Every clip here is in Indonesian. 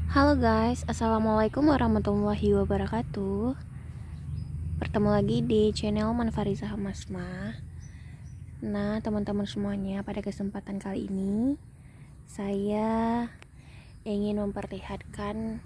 Halo guys, assalamualaikum warahmatullahi wabarakatuh. Bertemu lagi di channel Manfarizah Masma. Nah, teman-teman semuanya, pada kesempatan kali ini saya ingin memperlihatkan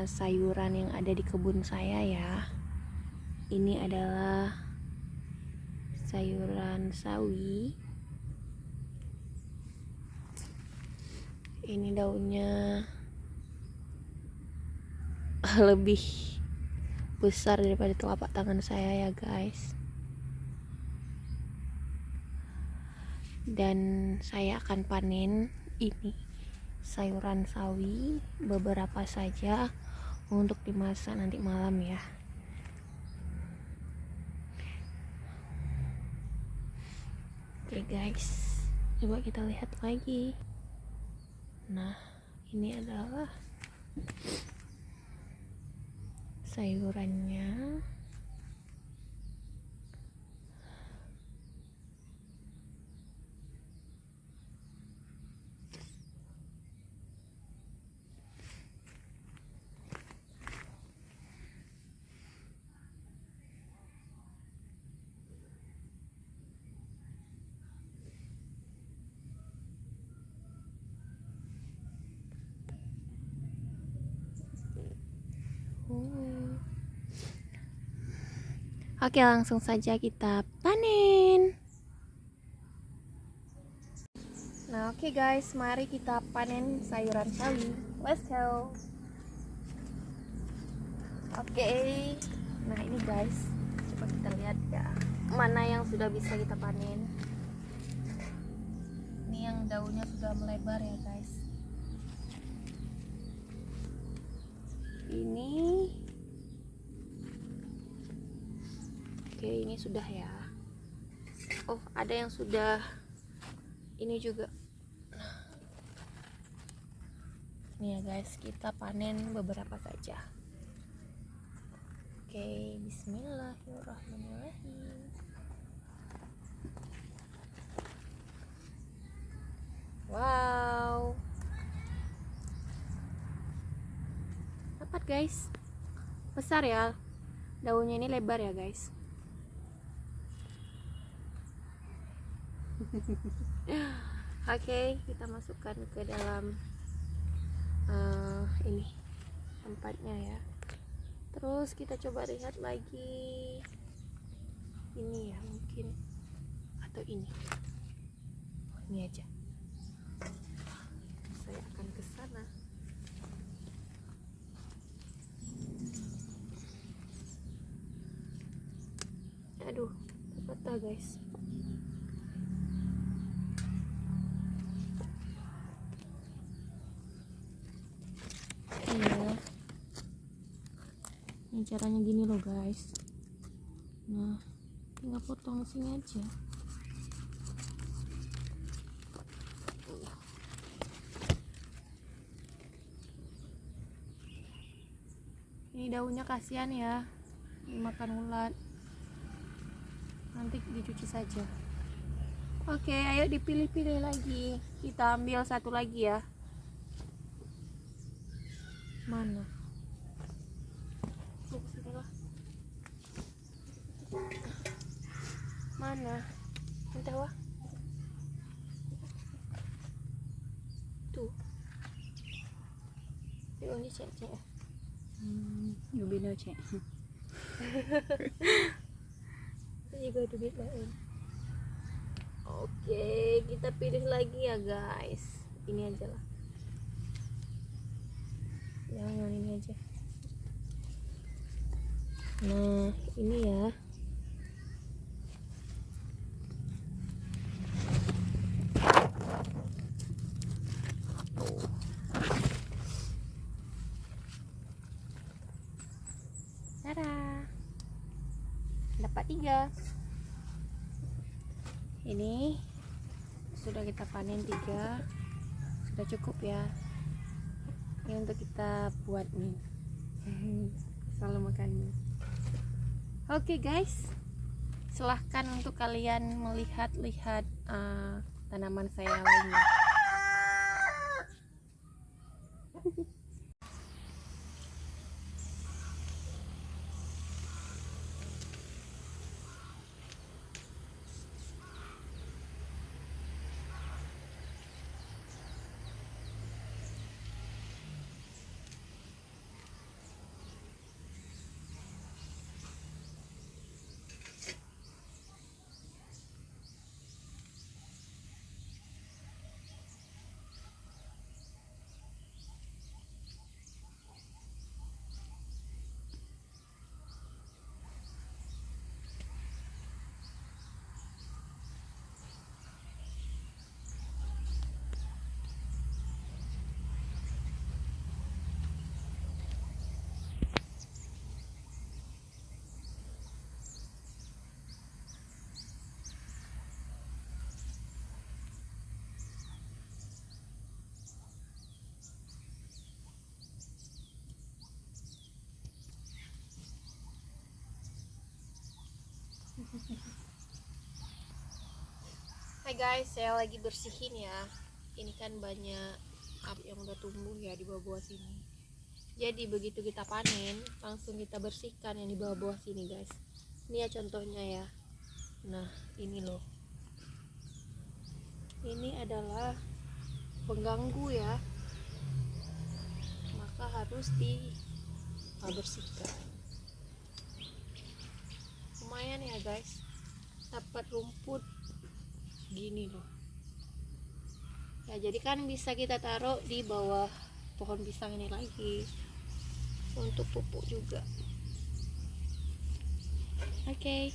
sayuran yang ada di kebun saya ya. Ini adalah sayuran sawi. Ini daunnya lebih besar daripada telapak tangan saya ya guys. Dan saya akan panen ini sayuran sawi beberapa saja untuk dimasak nanti malam ya. Oke guys, coba kita lihat lagi. Nah, ini adalah sayurannya. Oke, langsung saja kita panen. Nah, oke guys, mari kita panen sayuran sawi. Let's go. Oke. Nah, ini guys, coba kita lihat ya, mana yang sudah bisa kita panen. Ini yang daunnya sudah melebar ya guys. Ini oke, ini sudah ya. Oh, ada yang sudah ini juga. Nih ya guys, kita panen beberapa saja. Oke, bismillahirrahmanirrahim. Wow, dapat guys, besar ya, daunnya ini lebar ya guys. Oke, kita masukkan ke dalam ini tempatnya ya. Terus kita coba lihat lagi ini ya, mungkin atau ini. Oh, ini aja. Saya akan ke sana. Aduh, patah guys. Iya. Ini caranya gini loh guys. Nah, tinggal potong sini aja. Ini daunnya kasihan ya, dimakan ulat. Nanti dicuci saja. Oke, ayo dipilih-pilih lagi. Kita ambil satu lagi ya. Mana? Mana? Entah wah. Tuh. Daunnya cek-cek. Beda cek. Itu juga duit lain. Oke, kita pilih lagi ya guys. Ini aja lah. Jangan ini aja. Nah, ini ya. Tada. Dapat 3. Ini sudah kita panen 3. Sudah cukup ya. Ini untuk kita buat mie. Selalu makan mie. Oke guys, silahkan untuk kalian melihat-lihat tanaman saya lainnya. Hai guys, saya lagi bersihin ya. Ini kan banyak yang udah tumbuh ya di bawah-bawah sini. Jadi begitu kita panen, langsung kita bersihkan yang di bawah-bawah sini guys. Ini ya contohnya ya. Nah ini loh. Ini adalah pengganggu ya. Maka harus dibersihkan. Lumayan ya guys, dapat rumput gini loh ya, jadi kan bisa kita taruh di bawah pohon pisang ini lagi untuk pupuk juga. Oke.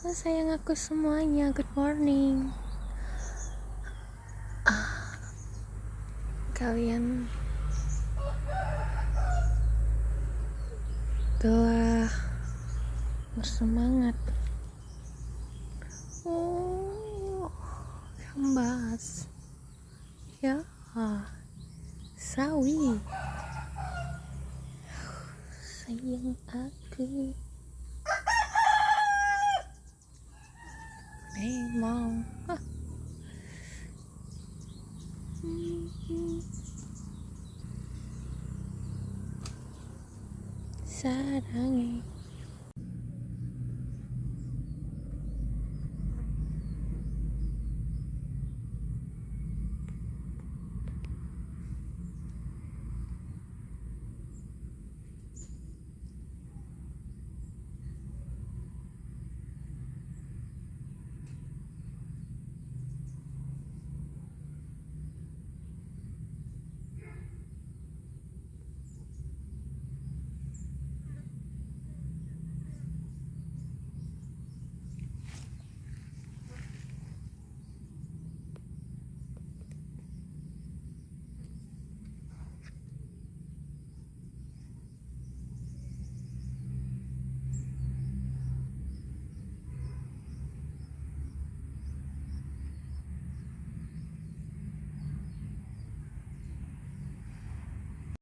Oh, sayang aku semuanya, good morning. Kalian telah bersemangat. Oh, kambas ya, sawi sayang aku memang sarangi